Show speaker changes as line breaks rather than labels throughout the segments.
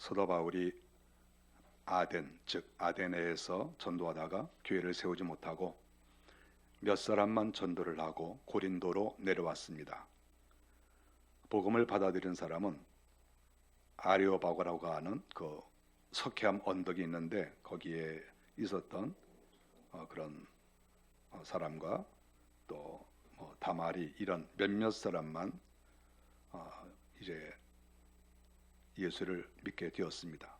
사도 바울이 아덴, 즉 아데네에서 전도하다가 교회를 세우지 못하고 몇 사람만 전도를 하고 고린도로 내려왔습니다. 복음을 받아들인 사람은 아레오바고라고 하는 그 석회암 언덕이 있는데 거기에 있었던 그런 사람과 또 다말이 이런 몇몇 사람만 이제 예수를 믿게 되었습니다.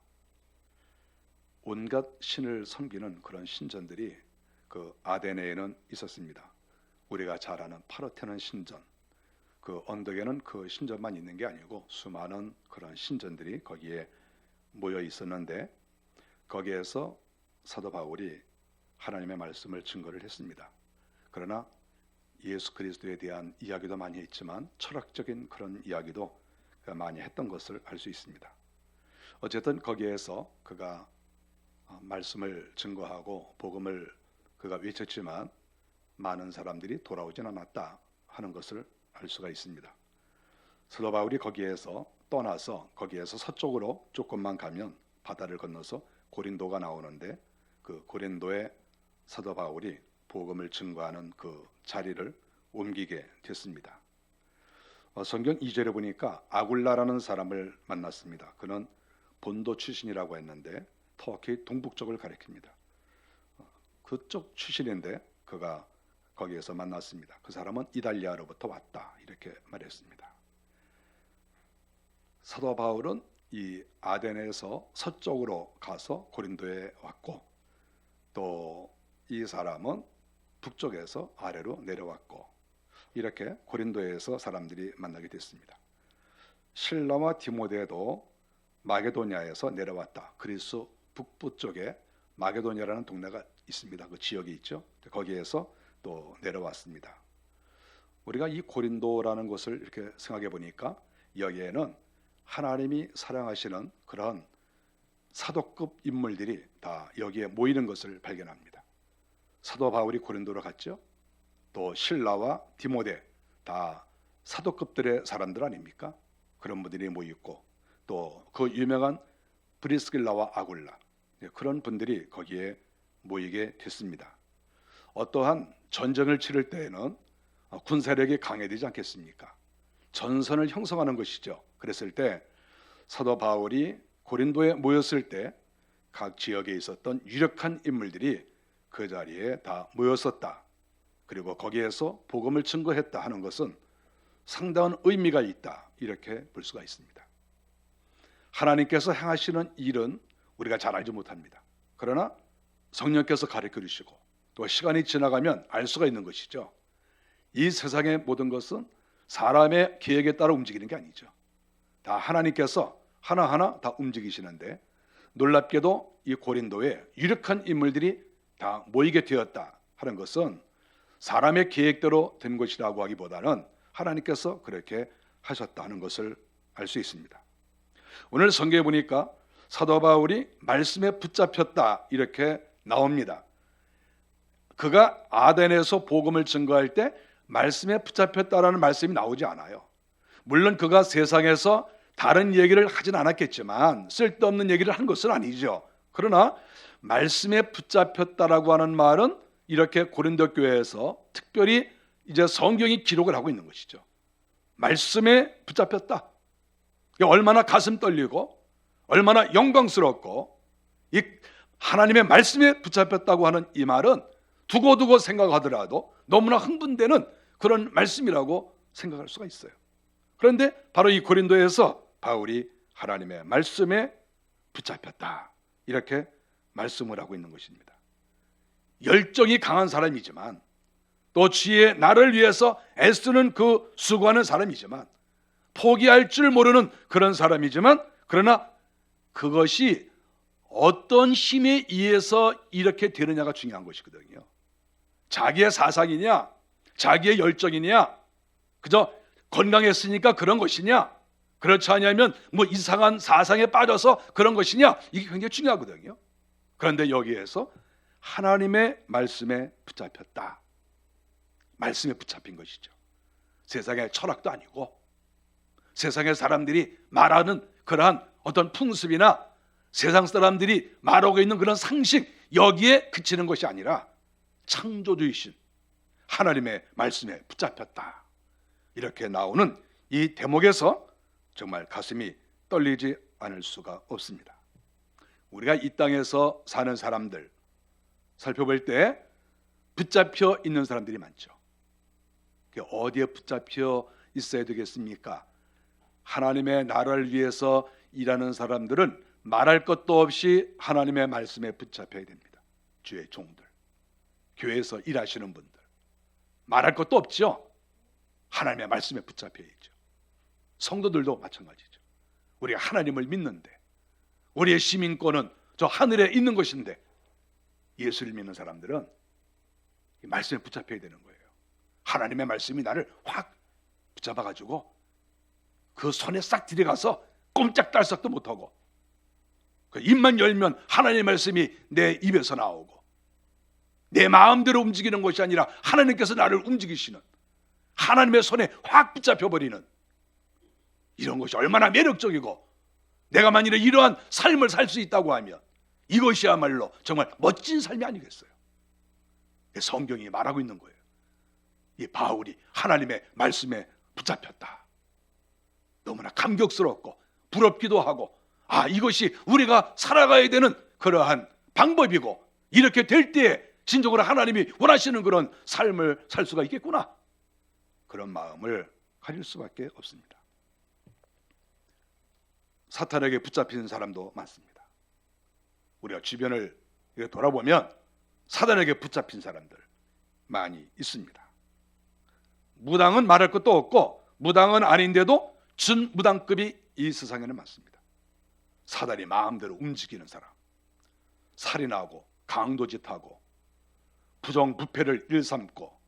온갖 신을 섬기는 그런 신전들이 그 아데네에는 있었습니다. 우리가 잘 아는 파르테논 신전, 그 언덕에는 그 신전만 있는 게 아니고 수많은 그런 신전들이 거기에 모여 있었는데 거기에서 사도 바울이 하나님의 말씀을 증거를 했습니다. 그러나 예수 그리스도에 대한 이야기도 많이 했지만 철학적인 그런 이야기도 많이 했던 것을 알 수 있습니다. 어쨌든 거기에서 그가 말씀을 증거하고 복음을 그가 외쳤지만 많은 사람들이 돌아오진 않았다 하는 것을 알 수가 있습니다. 사도 바울이 거기에서 떠나서 거기에서 서쪽으로 조금만 가면 바다를 건너서 고린도가 나오는데 그 고린도에 사도 바울이 복음을 증거하는 그 자리를 옮기게 됐습니다. 성경 2절에 보니까 아굴라라는 사람을 만났습니다. 그는 본도 출신이라고 했는데 터키 동북쪽을 가리킵니다. 그쪽 출신인데 그가 거기에서 만났습니다. 그 사람은 이달리아로부터 왔다 이렇게 말했습니다. 사도 바울은 이 아덴에서 서쪽으로 가서 고린도에 왔고 또 이 사람은 북쪽에서 아래로 내려왔고 이렇게 고린도에서 사람들이 만나게 됐습니다. 실라와 디모데도 마게도냐에서 내려왔다. 그리스 북부 쪽에 마게도냐라는 동네가 있습니다. 그 지역이 있죠. 거기에서 또 내려왔습니다. 우리가 이 고린도라는 것을 이렇게 생각해 보니까 여기에는 하나님이 사랑하시는 그런 사도급 인물들이 다 여기에 모이는 것을 발견합니다. 사도 바울이 고린도로 갔죠. 또 실라와 디모데 다 사도급들의 사람들 아닙니까? 그런 분들이 모이고 또 그 유명한 브리스길라와 아굴라 그런 분들이 거기에 모이게 됐습니다. 어떠한 전쟁을 치를 때에는 군사력이 강해지지 않겠습니까? 전선을 형성하는 것이죠. 그랬을 때 사도 바울이 고린도에 모였을 때 각 지역에 있었던 유력한 인물들이 그 자리에 다 모였었다. 그리고 거기에서 복음을 증거했다 하는 것은 상당한 의미가 있다. 이렇게 볼 수가 있습니다. 하나님께서 행하시는 일은 우리가 잘 알지 못합니다. 그러나 성령께서 가르쳐 주시고 또 시간이 지나가면 알 수가 있는 것이죠. 이 세상의 모든 것은 사람의 계획에 따라 움직이는 게 아니죠. 다 하나님께서 하나하나 다 움직이시는데 놀랍게도 이 고린도에 유력한 인물들이 다 모이게 되었다 하는 것은 사람의 계획대로 된 것이라고 하기보다는 하나님께서 그렇게 하셨다 하는 것을 알 수 있습니다. 오늘 성경에 보니까 사도 바울이 말씀에 붙잡혔다 이렇게 나옵니다. 그가 아덴에서 복음을 증거할 때 말씀에 붙잡혔다라는 말씀이 나오지 않아요. 물론 그가 세상에서 다른 얘기를 하진 않았겠지만 쓸데없는 얘기를 한 것은 아니죠. 그러나 말씀에 붙잡혔다라고 하는 말은 이렇게 고린도 교회에서 특별히 이제 성경이 기록을 하고 있는 것이죠. 말씀에 붙잡혔다. 얼마나 가슴 떨리고 얼마나 영광스럽고 이 하나님의 말씀에 붙잡혔다고 하는 이 말은 두고두고 생각하더라도 너무나 흥분되는 그런 말씀이라고 생각할 수가 있어요. 그런데 바로 이 고린도에서 바울이 하나님의 말씀에 붙잡혔다 이렇게 말씀을 하고 있는 것입니다. 열정이 강한 사람이지만 또 주의 나를 위해서 애쓰는 그 수고하는 사람이지만 포기할 줄 모르는 그런 사람이지만 그러나 그것이 어떤 힘에 의해서 이렇게 되느냐가 중요한 것이거든요. 자기의 사상이냐 자기의 열정이냐 그저 건강했으니까 그런 것이냐 그렇지 않으면 뭐 이상한 사상에 빠져서 그런 것이냐 이게 굉장히 중요하거든요. 그런데 여기에서 하나님의 말씀에 붙잡혔다. 말씀에 붙잡힌 것이죠. 세상의 철학도 아니고 세상의 사람들이 말하는 그러한 어떤 풍습이나 세상 사람들이 말하고 있는 그런 상식, 여기에 그치는 것이 아니라 창조주이신 하나님의 말씀에 붙잡혔다, 이렇게 나오는 이 대목에서 정말 가슴이 떨리지 않을 수가 없습니다. 우리가 이 땅에서 사는 사람들 살펴볼 때 붙잡혀 있는 사람들이 많죠. 어디에 붙잡혀 있어야 되겠습니까? 하나님의 나라를 위해서 일하는 사람들은 말할 것도 없이 하나님의 말씀에 붙잡혀야 됩니다. 주의 종들, 교회에서 일하시는 분들 말할 것도 없죠. 하나님의 말씀에 붙잡혀야죠. 성도들도 마찬가지죠. 우리가 하나님을 믿는데, 우리의 시민권은 저 하늘에 있는 것인데, 예수를 믿는 사람들은 이 말씀에 붙잡혀야 되는 거예요. 하나님의 말씀이 나를 확 붙잡아가지고 그 손에 싹 들어가서 꼼짝달싹도 못하고, 그 입만 열면 하나님의 말씀이 내 입에서 나오고, 내 마음대로 움직이는 것이 아니라 하나님께서 나를 움직이시는, 하나님의 손에 확 붙잡혀버리는 이런 것이 얼마나 매력적이고, 내가 만일에 이러한 삶을 살 수 있다고 하면 이것이야말로 정말 멋진 삶이 아니겠어요? 성경이 말하고 있는 거예요. 이 바울이 하나님의 말씀에 붙잡혔다. 너무나 감격스럽고 부럽기도 하고, 이것이 우리가 살아가야 되는 그러한 방법이고, 이렇게 될 때에 진정으로 하나님이 원하시는 그런 삶을 살 수가 있겠구나, 그런 마음을 가질 수밖에 없습니다. 사탄에게 붙잡힌 사람도 많습니다. 우리가 주변을 돌아보면 사탄에게 붙잡힌 사람들 많이 있습니다. 무당은 말할 것도 없고 무당은 아닌데도 준무당급이 이 세상에는 많습니다. 사단이 마음대로 움직이는 사람, 살인하고 강도짓하고 부정부패를 일삼고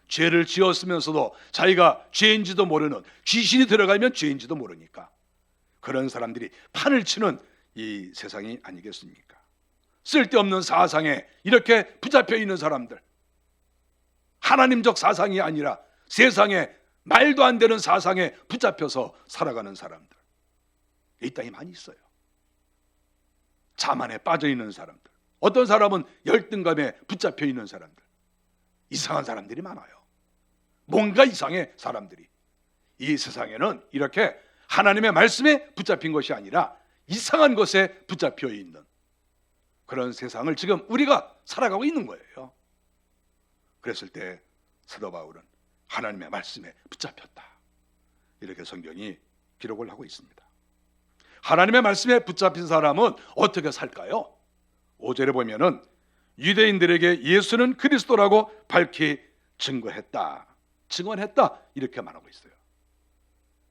죄를 지었으면서도 자기가 죄인지도 모르는, 귀신이 들어가면 죄인지도 모르니까 그런 사람들이 판을 치는 이 세상이 아니겠습니까? 쓸데없는 사상에 이렇게 붙잡혀 있는 사람들, 하나님적 사상이 아니라 세상에 말도 안 되는 사상에 붙잡혀서 살아가는 사람들, 이 땅에 많이 있어요. 자만에 빠져 있는 사람들, 어떤 사람은 열등감에 붙잡혀 있는 사람들, 이상한 사람들이 많아요. 뭔가 이상해 사람들이. 이 세상에는 이렇게 하나님의 말씀에 붙잡힌 것이 아니라 이상한 것에 붙잡혀 있는 그런 세상을 지금 우리가 살아가고 있는 거예요. 그랬을 때 사도 바울은 하나님의 말씀에 붙잡혔다, 이렇게 성경이 기록을 하고 있습니다. 하나님의 말씀에 붙잡힌 사람은 어떻게 살까요? 5절에 보면은 유대인들에게 예수는 그리스도라고 밝히 증거했다, 증언했다, 이렇게 말하고 있어요.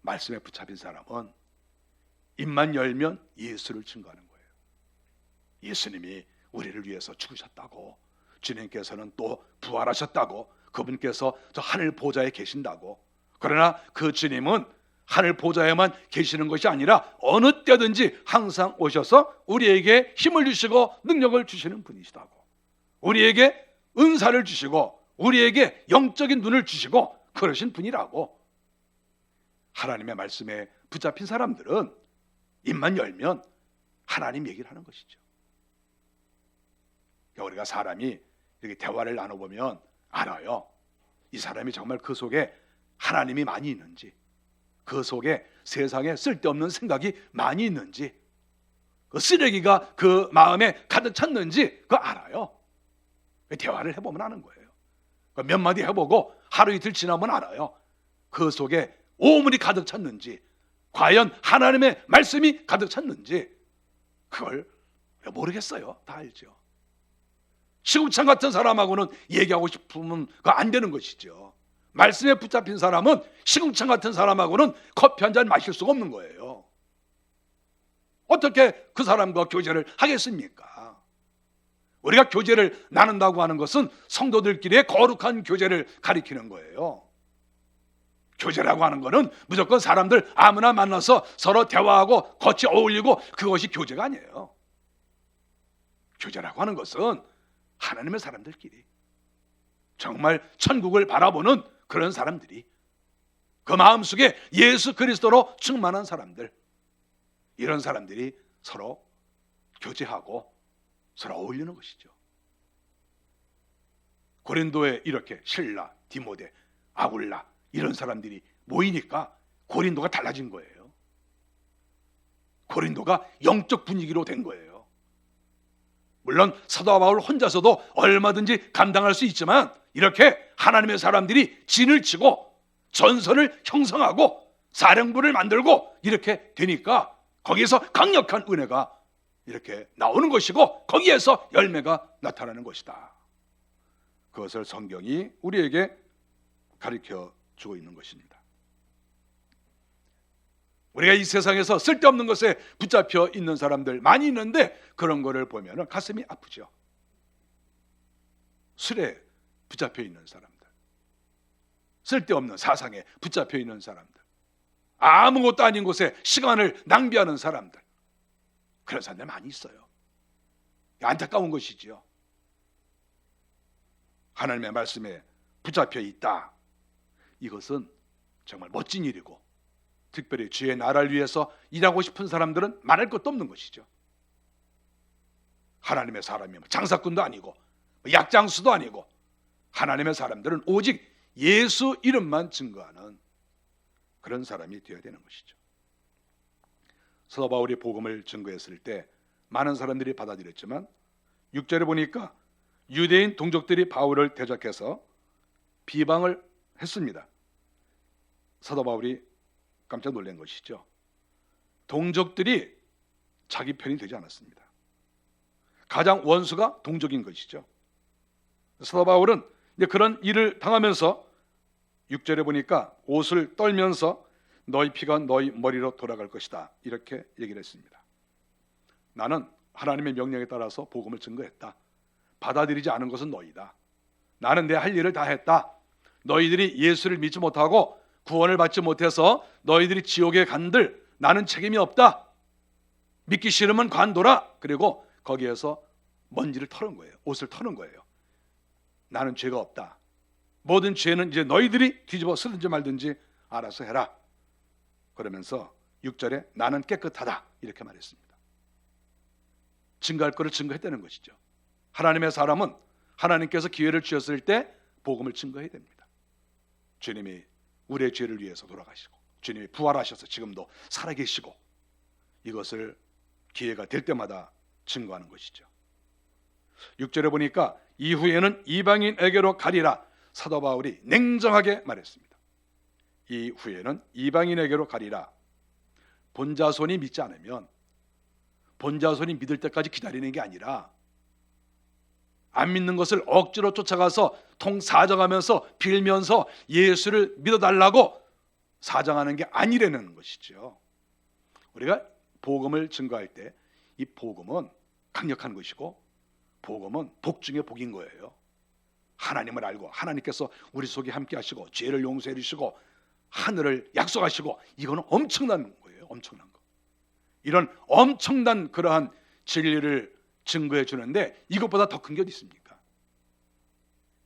말씀에 붙잡힌 사람은 입만 열면 예수를 증거하는 거예요. 예수님이 우리를 위해서 죽으셨다고, 주님께서는 또 부활하셨다고, 그분께서 저 하늘 보좌에 계신다고. 그러나 그 주님은 하늘 보좌에만 계시는 것이 아니라 어느 때든지 항상 오셔서 우리에게 힘을 주시고 능력을 주시는 분이시다고, 우리에게 은사를 주시고 우리에게 영적인 눈을 주시고 그러신 분이라고. 하나님의 말씀에 붙잡힌 사람들은 입만 열면 하나님 얘기를 하는 것이죠. 우리가 사람이 이렇게 대화를 나눠보면 알아요. 이 사람이 정말 그 속에 하나님이 많이 있는지, 그 속에 세상에 쓸데없는 생각이 많이 있는지, 그 쓰레기가 그 마음에 가득 찼는지 그거 알아요. 대화를 해보면 아는 거예요. 몇 마디 해보고 하루 이틀 지나면 알아요. 그 속에 오물이 가득 찼는지, 과연 하나님의 말씀이 가득 찼는지 그걸 모르겠어요. 다 알죠. 시궁창 같은 사람하고는 얘기하고 싶으면 그거 안 되는 것이죠. 말씀에 붙잡힌 사람은 시궁창 같은 사람하고는 커피 한 잔 마실 수가 없는 거예요. 어떻게 그 사람과 교제를 하겠습니까? 우리가 교제를 나눈다고 하는 것은 성도들끼리의 거룩한 교제를 가리키는 거예요. 교제라고 하는 것은 무조건 사람들 아무나 만나서 서로 대화하고 같이 어울리고 그것이 교제가 아니에요. 교제라고 하는 것은 하나님의 사람들끼리 정말 천국을 바라보는 그런 사람들이, 그 마음속에 예수 그리스도로 충만한 사람들, 이런 사람들이 서로 교제하고 서로 어울리는 것이죠. 고린도에 이렇게 신라, 디모데, 아굴라 이런 사람들이 모이니까 고린도가 달라진 거예요. 고린도가 영적 분위기로 된 거예요. 물론 사도 바울 혼자서도 얼마든지 감당할 수 있지만 이렇게 하나님의 사람들이 진을 치고 전선을 형성하고 사령부를 만들고 이렇게 되니까 거기에서 강력한 은혜가 이렇게 나오는 것이고 거기에서 열매가 나타나는 것이다. 그것을 성경이 우리에게 가르쳐 주고 있는 것입니다. 우리가 이 세상에서 쓸데없는 것에 붙잡혀 있는 사람들 많이 있는데 그런 거를 보면 가슴이 아프죠. 술에 붙잡혀 있는 사람들, 쓸데없는 사상에 붙잡혀 있는 사람들, 아무것도 아닌 곳에 시간을 낭비하는 사람들, 그런 사람들 많이 있어요. 안타까운 것이지요. 하나님의 말씀에 붙잡혀 있다. 이것은 정말 멋진 일이고 특별히 주의 나라를 위해서 일하고 싶은 사람들은 말할 것도 없는 것이죠. 하나님의 사람이면 장사꾼도 아니고 약장수도 아니고 하나님의 사람들은 오직 예수 이름만 증거하는 그런 사람이 되어야 되는 것이죠. 사도 바울이 복음을 증거했을 때 많은 사람들이 받아들였지만 6절에 보니까 유대인 동족들이 바울을 대적해서 비방을 했습니다. 사도 바울이 깜짝 놀란 것이죠. 동족들이 자기 편이 되지 않았습니다. 가장 원수가 동족인 것이죠. 사도 바울은 이제 그런 일을 당하면서 6절에 보니까 옷을 떨면서 너희 피가 너희 머리로 돌아갈 것이다 이렇게 얘기를 했습니다. 나는 하나님의 명령에 따라서 복음을 증거했다. 받아들이지 않은 것은 너희다. 나는 내 할 일을 다 했다. 너희들이 예수를 믿지 못하고 구원을 받지 못해서 너희들이 지옥에 간들 나는 책임이 없다. 믿기 싫으면 관둬라. 그리고 거기에서 먼지를 털은 거예요. 옷을 터는 거예요. 나는 죄가 없다. 모든 죄는 이제 너희들이 뒤집어 쓰든지 말든지 알아서 해라. 그러면서 6절에 나는 깨끗하다 이렇게 말했습니다. 증거할 것을 증거했다는 것이죠. 하나님의 사람은 하나님께서 기회를 주셨을 때 복음을 증거해야 됩니다. 주님이 우리의 죄를 위해서 돌아가시고 주님이 부활하셔서 지금도 살아계시고 이것을 기회가 될 때마다 증거하는 것이죠. 6절에 보니까 이후에는 이방인에게로 가리라. 사도 바울이 냉정하게 말했습니다. 이후에는 이방인에게로 가리라. 본자손이 믿지 않으면 본자손이 믿을 때까지 기다리는 게 아니라 안 믿는 것을 억지로 쫓아가서 통사정하면서 빌면서 예수를 믿어달라고 사정하는 게 아니라는 것이죠. 우리가 복음을 증거할 때 이 복음은 강력한 것이고 복음은 복 중에 복인 거예요. 하나님을 알고 하나님께서 우리 속에 함께 하시고 죄를 용서해 주시고 하늘을 약속하시고 이거는 엄청난 거예요. 엄청난 거. 이런 엄청난 그러한 진리를 증거해 주는데 이것보다 더 큰 게 어디 있습니까?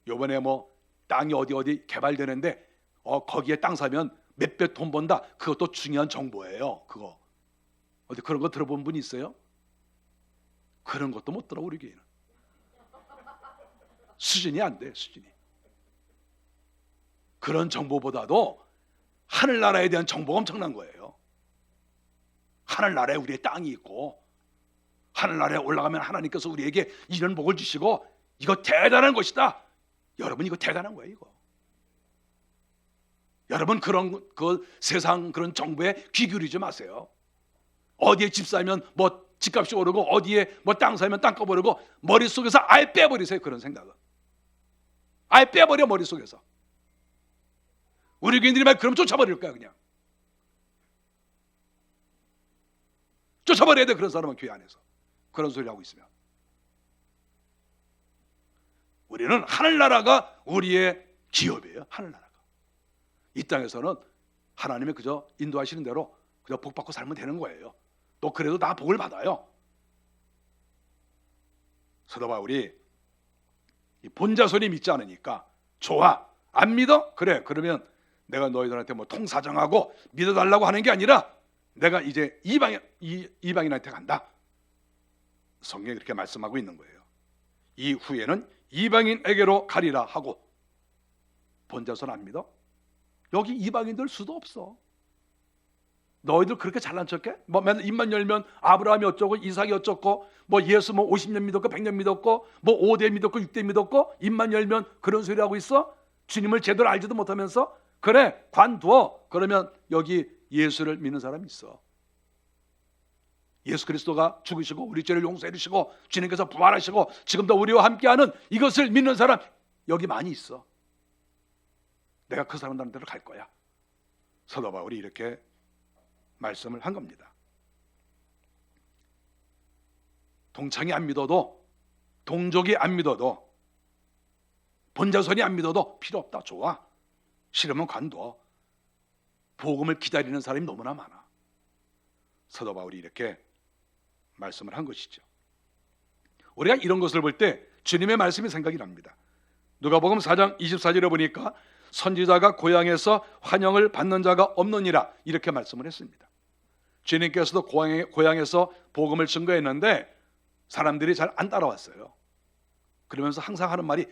요번에 뭐 땅이 어디 개발되는데 거기에 땅 사면 몇 배 돈 번다. 그것도 중요한 정보예요. 그거 어디 그런 거 들어본 분 있어요? 그런 것도 못 들어 우리 교회는. 수준이 안 돼. 수준이. 그런 정보보다도 하늘나라에 대한 정보가 엄청난 거예요. 하늘나라에 우리의 땅이 있고 하늘나라에 올라가면 하나님께서 우리에게 이런 복을 주시고 이거 대단한 것이다. 여러분 이거 대단한 거예요. 이거. 여러분 그런 그 세상 그런 정보에 귀 기울이지 마세요. 어디에 집 사면 뭐 집값이 오르고 어디에 뭐 땅 사면 땅값 오르고 머릿속에서 아예 빼버리세요. 그런 생각은 아예 빼버려. 머릿속에서 우리 교인들이 막 그럼 쫓아버릴 거야. 그냥 쫓아버려야 돼. 그런 사람은 교회 안에서 그런 소리 하고 있으면 우리는 하늘나라가 우리의 기업이에요. 하늘나라가 이 땅에서는 하나님이 그저 인도하시는 대로 그저 복 받고 살면 되는 거예요. 또 그래도 다 복을 받아요. 사도 바울이 본자손이 믿지 않으니까 좋아. 안 믿어? 그래. 그러면 내가 너희들한테 뭐 통사정하고 믿어달라고 하는 게 아니라 내가 이제 이방인한테 간다. 성경이 그렇게 말씀하고 있는 거예요. 이후에는 이방인에게로 가리라 하고. 본자손 안 믿어? 여기 이방인들 수도 없어. 너희들 그렇게 잘난 척해? 뭐 맨날 입만 열면 아브라함이 어쩌고 이삭이 어쩌고 뭐 예수 뭐 50년 믿었고 100년 믿었고 뭐 5대 믿었고 6대 믿었고 입만 열면 그런 소리 하고 있어? 주님을 제대로 알지도 못하면서. 그래, 관두어. 그러면 여기 예수를 믿는 사람이 있어. 예수 그리스도가 죽으시고 우리 죄를 용서해 주시고 주님께서 부활하시고 지금도 우리와 함께하는 이것을 믿는 사람 여기 많이 있어. 내가 그 사람들한테로 갈 거야. 사도 바울이 이렇게 말씀을 한 겁니다. 동창이 안 믿어도, 동족이 안 믿어도, 본자손이 안 믿어도 필요 없다. 좋아. 싫으면 관둬. 복음을 기다리는 사람이 너무나 많아. 사도 바울이 이렇게 말씀을 한 것이죠. 우리가 이런 것을 볼 때 주님의 말씀이 생각이 납니다. 누가복음 4장 24절에 보니까 선지자가 고향에서 환영을 받는 자가 없느니라 이렇게 말씀을 했습니다. 주님께서도 고향에서 복음을 증거했는데 사람들이 잘 안 따라왔어요. 그러면서 항상 하는 말이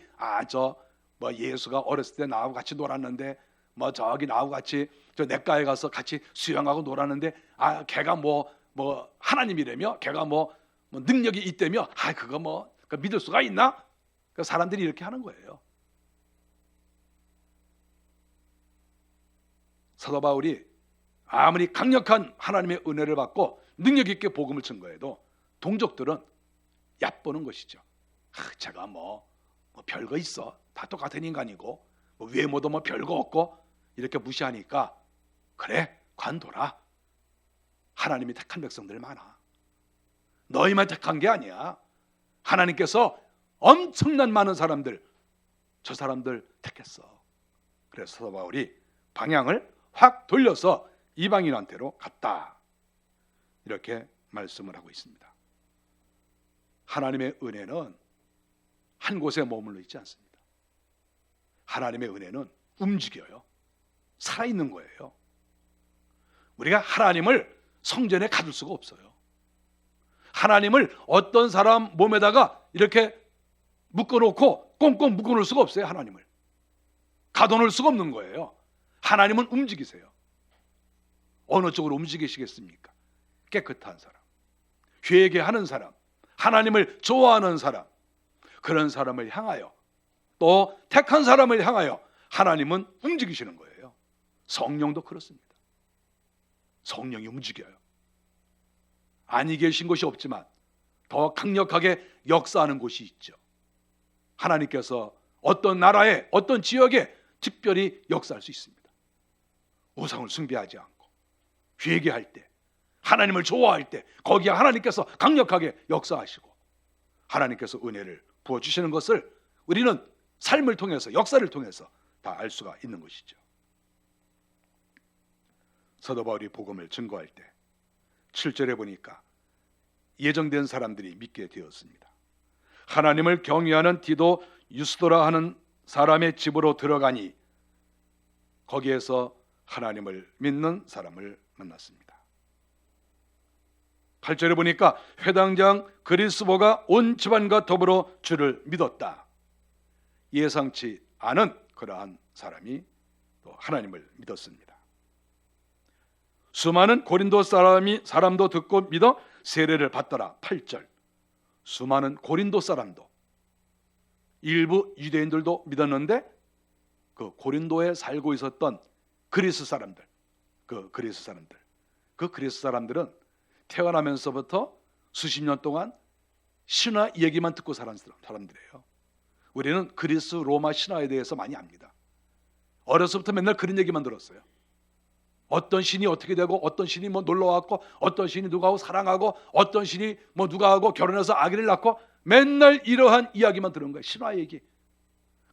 뭐 예수가 어렸을 때 나하고 같이 놀았는데 뭐 저기 나하고 같이 저 냇가에 가서 같이 수영하고 놀았는데 걔가 뭐 하나님이라며 걔가 뭐 능력이 있다며 그거 뭐 믿을 수가 있나? 사람들이 이렇게 하는 거예요. 사도 바울이 아무리 강력한 하나님의 은혜를 받고 능력 있게 복음을 증거해도 동족들은 얕보는 것이죠. 제가 뭐 별거 있어. 다 똑같은 인간이고 뭐 외모도 뭐 별거 없고 이렇게 무시하니까 그래 관둬라. 하나님이 택한 백성들 많아. 너희만 택한 게 아니야. 하나님께서 엄청난 많은 사람들, 저 사람들 택했어. 그래서 사도 바울이 방향을 확 돌려서 이방인한테로 갔다. 이렇게 말씀을 하고 있습니다. 하나님의 은혜는 한 곳에 머물러 있지 않습니다. 하나님의 은혜는 움직여요. 살아있는 거예요. 우리가 하나님을 성전에 가둘 수가 없어요. 하나님을 어떤 사람 몸에다가 이렇게 묶어놓고 꽁꽁 묶어놓을 수가 없어요. 하나님을 가둬놓을 수가 없는 거예요. 하나님은 움직이세요. 어느 쪽으로 움직이시겠습니까? 깨끗한 사람, 회개하는 사람, 하나님을 좋아하는 사람, 그런 사람을 향하여 또 택한 사람을 향하여 하나님은 움직이시는 거예요. 성령도 그렇습니다. 성령이 움직여요. 아니 계신 곳이 없지만 더 강력하게 역사하는 곳이 있죠. 하나님께서 어떤 나라에 어떤 지역에 특별히 역사할 수 있습니다. 우상을 숭배하지 않고 회개할 때, 하나님을 좋아할 때 거기에 하나님께서 강력하게 역사하시고 하나님께서 은혜를 부어주시는 것을 우리는 삶을 통해서, 역사를 통해서 다 알 수가 있는 것이죠. 사도 바울이 복음을 증거할 때 7절에 보니까 예정된 사람들이 믿게 되었습니다. 하나님을 경외하는 디도 유스도라 하는 사람의 집으로 들어가니 거기에서 하나님을 믿는 사람을 만났습니다. 8절에 보니까 회당장 그리스보가 온 집안과 더불어 주를 믿었다. 예상치 않은 그러한 사람이 또 하나님을 믿었습니다. 수많은 고린도 사람도 듣고 믿어 세례를 받더라. 8절. 수많은 고린도 사람도, 일부 유대인들도 믿었는데 그 고린도에 살고 있었던 그리스 사람들은 태어나면서부터 수십 년 동안 신화 얘기만 듣고 살은 사람들이에요. 우리는 그리스 로마 신화에 대해서 많이 압니다. 어려서부터 맨날 그런 얘기만 들었어요. 어떤 신이 어떻게 되고 어떤 신이 뭐 놀러 왔고 어떤 신이 누구하고 사랑하고 어떤 신이 뭐 누구하고 결혼해서 아기를 낳고 맨날 이러한 이야기만 들은 거예요. 신화 얘기.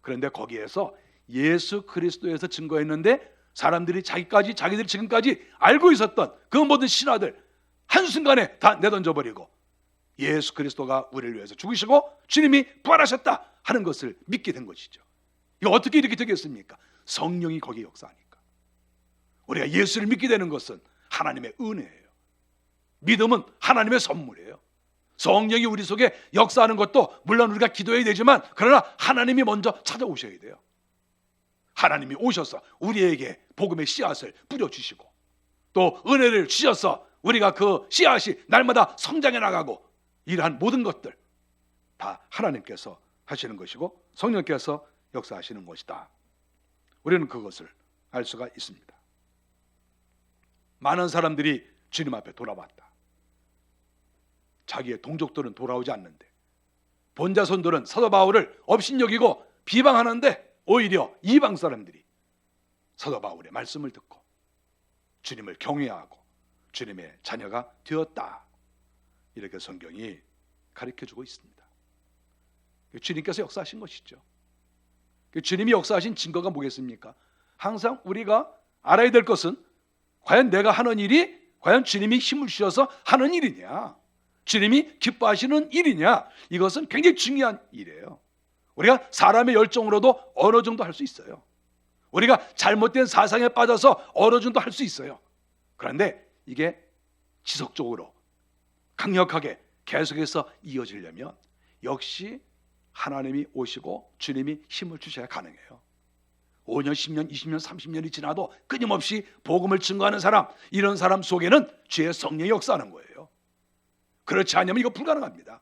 그런데 거기에서 예수 그리스도에서 증거했는데 사람들이 자기들이 지금까지 알고 있었던 그 모든 신화들 한순간에 다 내던져버리고 예수 그리스도가 우리를 위해서 죽으시고 주님이 부활하셨다 하는 것을 믿게 된 것이죠. 이거 어떻게 이렇게 되겠습니까? 성령이 거기에 역사하니까. 우리가 예수를 믿게 되는 것은 하나님의 은혜예요. 믿음은 하나님의 선물이에요. 성령이 우리 속에 역사하는 것도 물론 우리가 기도해야 되지만, 그러나 하나님이 먼저 찾아오셔야 돼요. 하나님이 오셔서 우리에게 복음의 씨앗을 뿌려주시고, 또 은혜를 주셔서 우리가 그 씨앗이 날마다 성장해 나가고, 이러한 모든 것들 다 하나님께서 하시는 것이고 성령께서 역사하시는 것이다. 우리는 그것을 알 수가 있습니다. 많은 사람들이 주님 앞에 돌아왔다. 자기의 동족들은 돌아오지 않는데, 본자손들은 사도 바울을 업신여기고 비방하는데, 오히려 이방 사람들이 사도 바울의 말씀을 듣고 주님을 경외하고 주님의 자녀가 되었다. 이렇게 성경이 가르쳐주고 있습니다. 주님께서 역사하신 것이죠. 주님이 역사하신 증거가 뭐겠습니까? 항상 우리가 알아야 될 것은, 과연 내가 하는 일이 과연 주님이 힘을 주셔서 하는 일이냐, 주님이 기뻐하시는 일이냐, 이것은 굉장히 중요한 일이에요. 우리가 사람의 열정으로도 어느 정도 할 수 있어요. 우리가 잘못된 사상에 빠져서 어느 정도 할 수 있어요. 그런데 이게 지속적으로 강력하게 계속해서 이어지려면 역시 하나님이 오시고 주님이 힘을 주셔야 가능해요. 5년, 10년, 20년, 30년이 지나도 끊임없이 복음을 증거하는 사람, 이런 사람 속에는 주의 성령이 역사하는 거예요. 그렇지 않으면 이거 불가능합니다.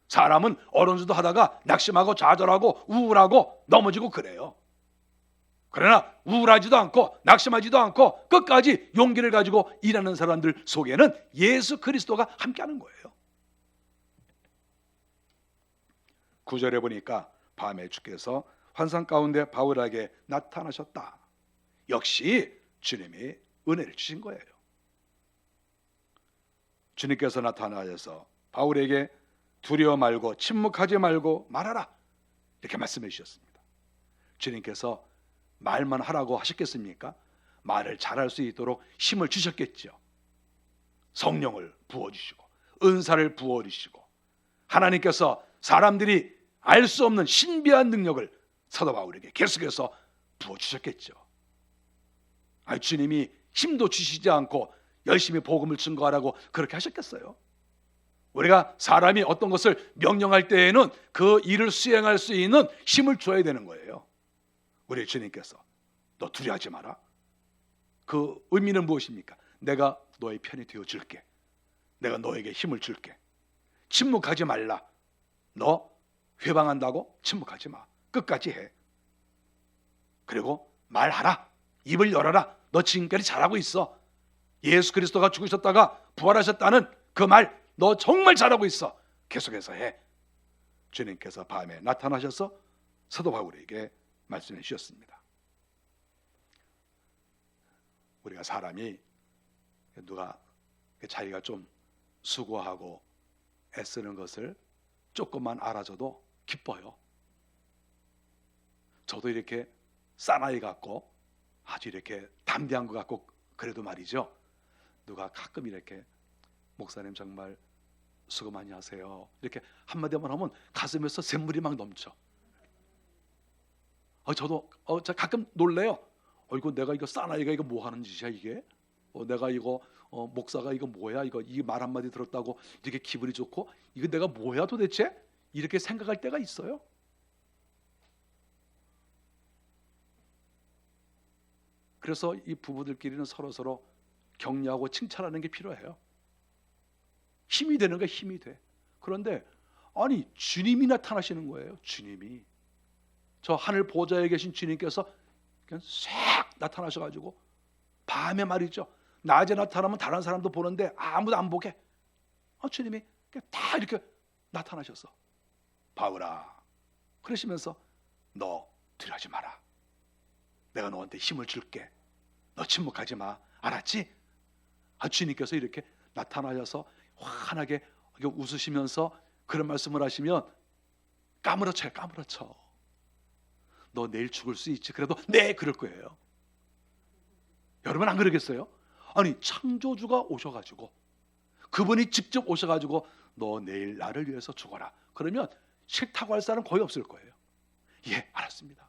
사람은 어느 정도 하다가 낙심하고 좌절하고 우울하고 넘어지고 그래요. 그러나 우울하지도 않고 낙심하지도 않고 끝까지 용기를 가지고 일하는 사람들 속에는 예수 그리스도가 함께하는 거예요. 9절에 보니까 밤에 주께서 환상 가운데 바울에게 나타나셨다. 역시 주님이 은혜를 주신 거예요. 주님께서 나타나셔서 바울에게 두려워 말고 침묵하지 말고 말하라, 이렇게 말씀해 주셨습니다. 주님께서 말만 하라고 하셨겠습니까? 말을 잘할 수 있도록 힘을 주셨겠죠. 성령을 부어주시고 은사를 부어주시고, 하나님께서 사람들이 알 수 없는 신비한 능력을 사도 바울에게 계속해서 부어주셨겠죠. 주님이 힘도 주시지 않고 열심히 복음을 증거하라고 그렇게 하셨겠어요? 우리가 사람이 어떤 것을 명령할 때에는 그 일을 수행할 수 있는 힘을 줘야 되는 거예요. 우리 주님께서 너 두려워하지 마라. 그 의미는 무엇입니까? 내가 너의 편이 되어줄게. 내가 너에게 힘을 줄게. 침묵하지 말라. 너 회방한다고 침묵하지 마. 끝까지 해. 그리고 말하라. 입을 열어라. 너 지금까지 잘하고 있어. 예수 그리스도가 죽으셨다가 부활하셨다는 그 말 너 정말 잘하고 있어. 계속해서 해. 주님께서 밤에 나타나셔서 사도 바울에게 말씀해 주셨습니다. 우리가 사람이 누가 자기가 좀 수고하고 애쓰는 것을 조금만 알아줘도 기뻐요. 저도 이렇게 사나이 같고 아주 이렇게 담대한 것 같고 그래도 말이죠, 누가 가끔 이렇게 목사님 정말 수고 많이 하세요, 이렇게 한마디만 하면 가슴에서 샘물이 막 넘쳐. 저도 저 가끔 놀래요. 이거 내가 이거 사나이가 이거 뭐 하는 짓이야 이게? 내가 이거 목사가 이거 뭐야, 이거 이 말 한마디 들었다고 이렇게 기분이 좋고, 이거 내가 뭐야 도대체? 이렇게 생각할 때가 있어요. 그래서 이 부부들끼리는 서로 격려하고 칭찬하는 게 필요해요. 힘이 되는 게 힘이 돼. 그런데 아니 주님이 나타나시는 거예요. 주님이 저 하늘 보좌에 계신 주님께서 그냥 싹 나타나셔가지고 밤에 말이죠, 낮에 나타나면 다른 사람도 보는데 아무도 안 보게 주님이 다 이렇게 나타나셔서 바울아 그러시면서 너 두려워하지 마라. 내가 너한테 힘을 줄게. 너 침묵하지 마. 알았지? 주님께서 이렇게 나타나셔서 환하게 웃으시면서 그런 말씀을 하시면 까무러쳐요. 까무러쳐. 너 내일 죽을 수 있지. 그래도 네 그럴 거예요. 여러분 안 그러겠어요? 아니 창조주가 오셔가지고 그분이 직접 오셔가지고 너 내일 나를 위해서 죽어라. 그러면 싫다고 할 사람 거의 없을 거예요. 예, 알았습니다.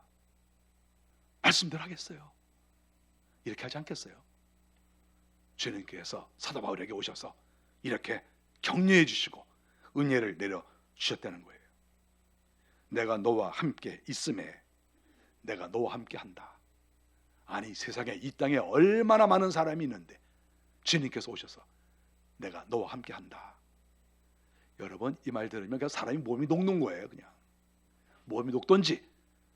말씀대로 하겠어요. 이렇게 하지 않겠어요? 주님께서 사도 바울에게 오셔서 이렇게 격려해 주시고 은혜를 내려 주셨다는 거예요. 내가 너와 함께 있음에 내가 너와 함께 한다. 아니, 세상에 이 땅에 얼마나 많은 사람이 있는데 주님께서 오셔서 내가 너와 함께 한다. 여러분, 이 말 들으면 그냥 사람이 몸이 녹는 거예요. 그냥 몸이 녹던지,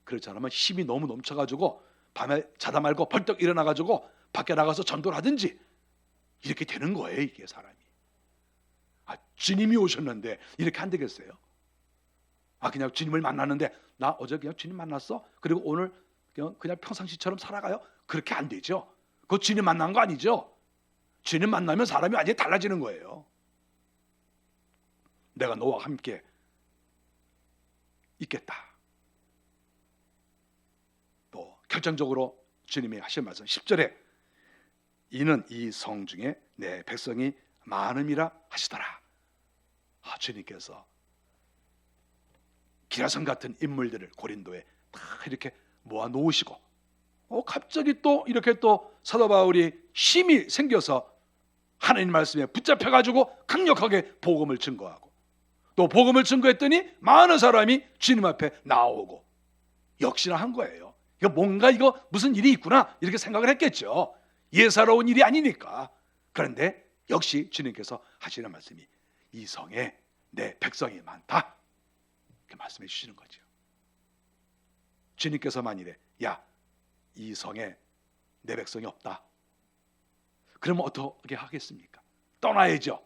그렇지 않으면 힘이 너무 넘쳐가지고 밤에 자다 말고 벌떡 일어나가지고 밖에 나가서 전도를 하든지 이렇게 되는 거예요. 이게 사람이. 주님이 오셨는데 이렇게 안 되겠어요? 그냥 주님을 만났는데 나 어제 그냥 주님 만났어? 그리고 오늘 그냥 평상시처럼 살아가요? 그렇게 안 되죠. 그거 주님 만난 거 아니죠? 주님 만나면 사람이 완전히 달라지는 거예요. 내가 너와 함께 있겠다. 또 결정적으로 주님이 하신 말씀 10절에 이는 이 성 중에 내 백성이 많음이라 하시더라. 주님께서 기라성 같은 인물들을 고린도에 다 이렇게 모아 놓으시고 갑자기 또 이렇게 또 사도 바울이 힘이 생겨서 하나님 말씀에 붙잡혀 가지고 강력하게 복음을 증거하고 또 복음을 증거했더니 많은 사람이 주님 앞에 나오고 역시나 한 거예요. 뭔가 이거 무슨 일이 있구나 이렇게 생각을 했겠죠. 예사로운 일이 아니니까. 그런데 역시 주님께서 하시는 말씀이 이 성에 내 백성이 많다 이렇게 말씀해 주시는 거죠. 주님께서 만일에 이 성에 내 백성이 없다, 그러면 어떻게 하겠습니까? 떠나야죠.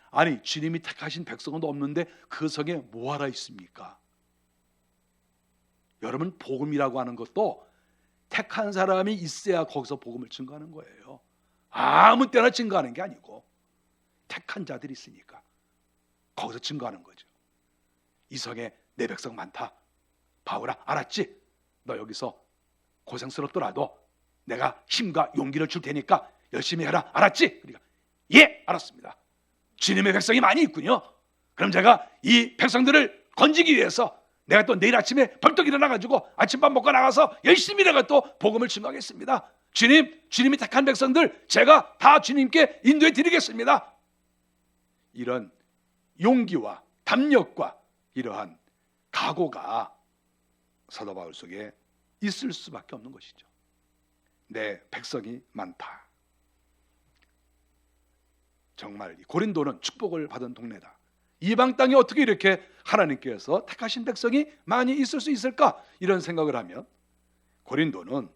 아니, 주님이 택하신 백성은 없는데 그 성에 뭐하러 있습니까? 여러분, 복음이라고 하는 것도 택한 사람이 있어야 거기서 복음을 증거하는 거예요. 아무 때나 증거하는 게 아니고 택한 자들이 있으니까 거기서 증거하는 거죠. 이 성에 내 백성 많다. 바울아, 알았지? 너 여기서 고생스럽더라도 내가 힘과 용기를 줄 테니까 열심히 해라. 알았지? 그러니까 예, 알았습니다. 주님의 백성이 많이 있군요. 그럼 제가 이 백성들을 건지기 위해서 내가 또 내일 아침에 벌떡 일어나가지고 아침밥 먹고 나가서 열심히 내가 또 복음을 증거하겠습니다. 주님이 택한 백성들 제가 다 주님께 인도해 드리겠습니다. 이런 용기와 담력과 이러한 각오가 사도 바울 속에 있을 수밖에 없는 것이죠. 내 백성이 많다. 정말 고린도는 축복을 받은 동네다. 이방 땅에 어떻게 이렇게 하나님께서 택하신 백성이 많이 있을 수 있을까? 이런 생각을 하면 고린도는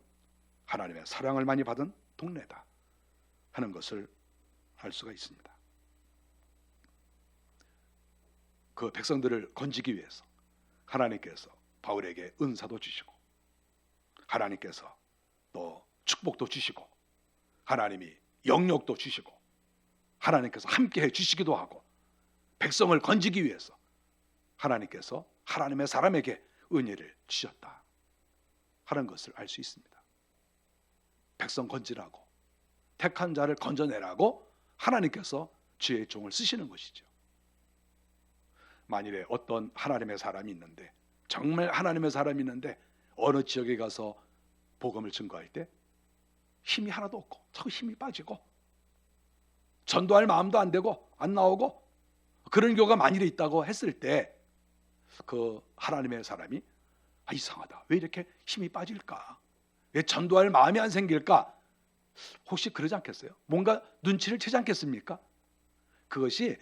하나님의 사랑을 많이 받은 동네다 하는 것을 알 수가 있습니다. 그 백성들을 건지기 위해서 하나님께서 바울에게 은사도 주시고 하나님께서 또 축복도 주시고 하나님이 영역도 주시고 하나님께서 함께해 주시기도 하고 백성을 건지기 위해서 하나님께서 하나님의 사람에게 은혜를 주셨다 하는 것을 알 수 있습니다. 백성 건지라고 택한 자를 건져내라고 하나님께서 주의 종을 쓰시는 것이죠. 만일에 어떤 하나님의 사람이 있는데 정말 하나님의 사람이 있는데 어느 지역에 가서 복음을 증거할 때 힘이 하나도 없고 자꾸 힘이 빠지고 전도할 마음도 안 되고 안 나오고 그런 경우가 만일에 있다고 했을 때 그 하나님의 사람이 이상하다. 왜 이렇게 힘이 빠질까? 왜 전도할 마음이 안 생길까? 혹시 그러지 않겠어요? 뭔가 눈치를 채지 않겠습니까? 그것이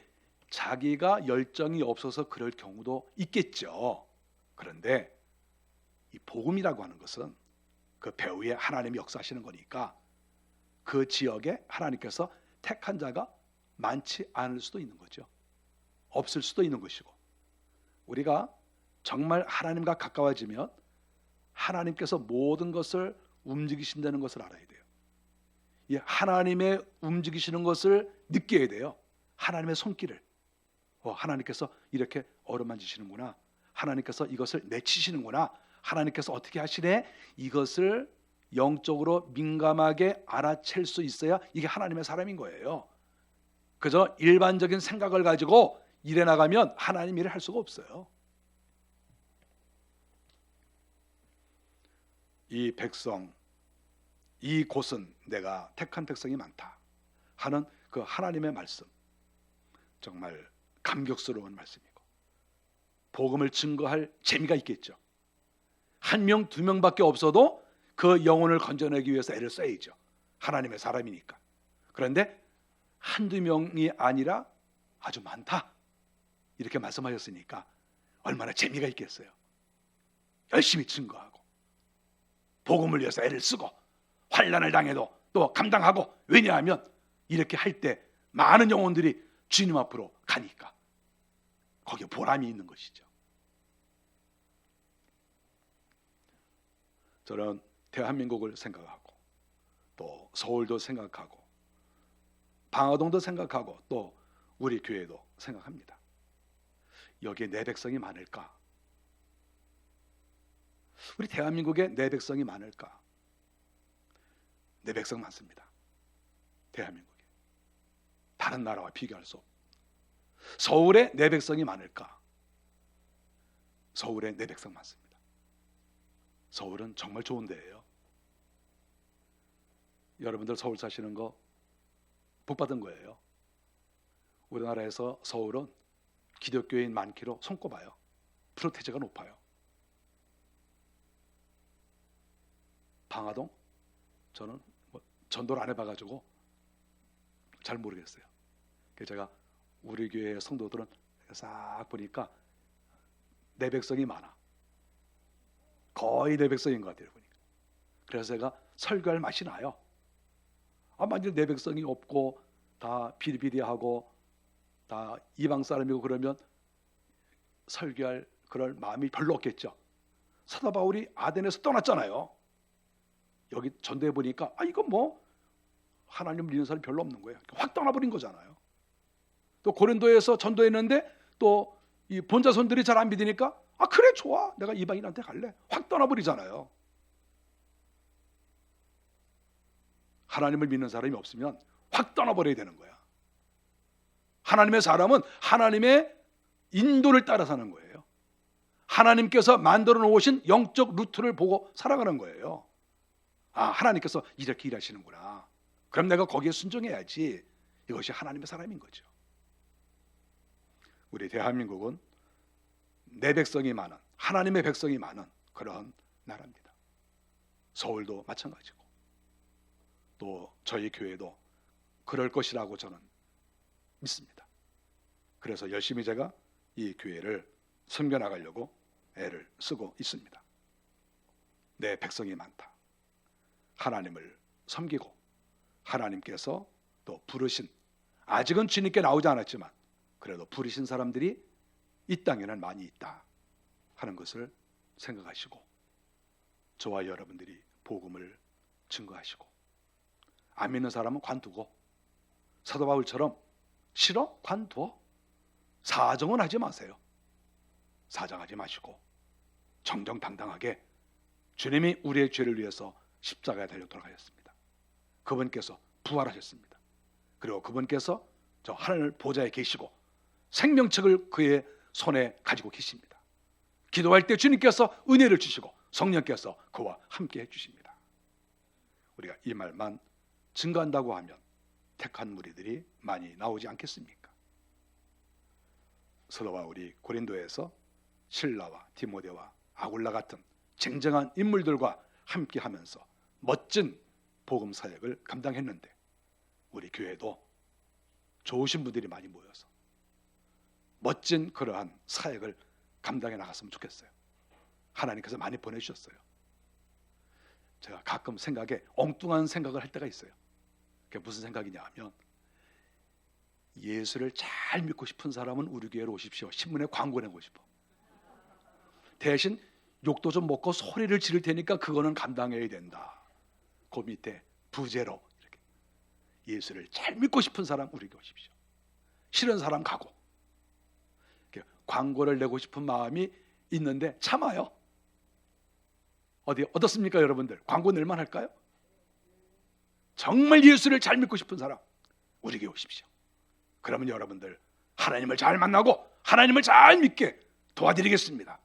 자기가 열정이 없어서 그럴 경우도 있겠죠. 그런데 이 복음이라고 하는 것은 그 배후에 하나님이 역사하시는 거니까 그 지역에 하나님께서 택한 자가 많지 않을 수도 있는 거죠. 없을 수도 있는 것이고 우리가 정말 하나님과 가까워지면 하나님께서 모든 것을 움직이신다는 것을 알아야 돼요. 이 하나님의 움직이시는 것을 느껴야 돼요. 하나님의 손길을. 하나님께서 이렇게 어루만지시는구나. 하나님께서 이것을 내치시는구나. 하나님께서 어떻게 하시네? 이것을 영적으로 민감하게 알아챌 수 있어야 이게 하나님의 사람인 거예요. 그저 일반적인 생각을 가지고 일해 나가면 하나님 일을 할 수가 없어요. 이 백성, 이 곳은 내가 택한 백성이 많다 하는 그 하나님의 말씀, 정말 감격스러운 말씀이고 복음을 증거할 재미가 있겠죠. 한 명, 두 명밖에 없어도 그 영혼을 건져내기 위해서 애를 써야죠. 하나님의 사람이니까. 그런데 한두 명이 아니라 아주 많다 이렇게 말씀하셨으니까 얼마나 재미가 있겠어요. 열심히 증거하고 복음을 위해서 애를 쓰고 환난을 당해도 또 감당하고, 왜냐하면 이렇게 할 때 많은 영혼들이 주님 앞으로 가니까 거기에 보람이 있는 것이죠. 저는 대한민국을 생각하고 또 서울도 생각하고 방화동도 생각하고 또 우리 교회도 생각합니다. 여기에 내 백성이 많을까? 우리 대한민국에 내 백성이 많을까? 내 백성 많습니다. 대한민국에 다른 나라와 비교할 수 없고. 서울에 내 백성이 많을까? 서울에 내 백성 많습니다. 서울은 정말 좋은 데예요. 여러분들 서울 사시는 거 복 받은 거예요. 우리나라에서 서울은 기독교인 많기로 손꼽아요. 프로테이지가 높아요. 방화동? 저는 전도를 안 해봐가지고 잘 모르겠어요. 그래서 제가 우리 교회 성도들은 싹 보니까 내 백성이 많아. 거의 내 백성인 것 같아요. 보니까. 그래서 제가 설교할 맛이 나요. 만약 내 백성이 없고 다 비리비리하고 다 이방 사람이고 그러면 설교할 그럴 마음이 별로 없겠죠. 사도 바울이 아덴에서 떠났잖아요. 여기 전도해 보니까 이거 뭐 하나님 믿는 사람이 별로 없는 거예요. 확 떠나버린 거잖아요. 또 고린도에서 전도했는데 또 이 본자손들이 잘 안 믿으니까 그래 좋아, 내가 이방인한테 갈래. 확 떠나버리잖아요. 하나님을 믿는 사람이 없으면 확 떠나버려야 되는 거야. 하나님의 사람은 하나님의 인도를 따라 사는 거예요. 하나님께서 만들어 놓으신 영적 루트를 보고 살아가는 거예요. 하나님께서 이렇게 일하시는구나. 그럼 내가 거기에 순종해야지. 이것이 하나님의 사람인 거죠. 우리 대한민국은 내 백성이 많은, 하나님의 백성이 많은 그런 나라입니다. 서울도 마찬가지고 또 저희 교회도 그럴 것이라고 저는 믿습니다. 그래서 열심히 제가 이 교회를 섬겨나가려고 애를 쓰고 있습니다. 내 백성이 많다. 하나님을 섬기고 하나님께서 또 부르신, 아직은 주님께 나오지 않았지만 그래도 부르신 사람들이 이 땅에는 많이 있다 하는 것을 생각하시고 저와 여러분들이 복음을 증거하시고, 안 믿는 사람은 관두고, 사도 바울처럼 싫어? 관둬. 사정은 하지 마세요. 사정하지 마시고 정정당당하게 주님이 우리의 죄를 위해서 십자가에 달려 돌아가셨습니다. 그분께서 부활하셨습니다. 그리고 그분께서 저 하늘 보좌에 계시고 생명책을 그의 손에 가지고 계십니다. 기도할 때 주님께서 은혜를 주시고 성령께서 그와 함께 해주십니다. 우리가 이 말만 증거한다고 하면 택한 무리들이 많이 나오지 않겠습니까? 사도 바울이 고린도에서 실라와 디모데와 아굴라 같은 쟁쟁한 인물들과 함께 하면서 멋진 복음 사역을 감당했는데 우리 교회도 좋으신 분들이 많이 모여서 멋진 그러한 사역을 감당해 나갔으면 좋겠어요. 하나님께서 많이 보내주셨어요. 제가 가끔 생각에 엉뚱한 생각을 할 때가 있어요. 그게 무슨 생각이냐 하면, 예수를 잘 믿고 싶은 사람은 우리 교회로 오십시오. 신문에 광고 내고 싶어. 대신 욕도 좀 먹고 소리를 지를 테니까 그거는 감당해야 된다. 그 밑에 부제로 이렇게 예수를 잘 믿고 싶은 사람 우리 교회 오십시오. 싫은 사람 가고. 이렇게 광고를 내고 싶은 마음이 있는데 참아요. 어떻습니까 여러분들? 광고 낼만 할까요? 정말 예수를 잘 믿고 싶은 사람 우리 교회 오십시오. 그러면 여러분들 하나님을 잘 만나고 하나님을 잘 믿게 도와드리겠습니다.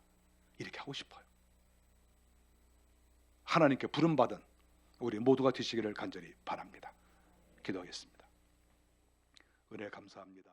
이렇게 하고 싶어요. 하나님께 부름받은 우리 모두가 되시기를 간절히 바랍니다. 기도하겠습니다. 은혜 감사합니다.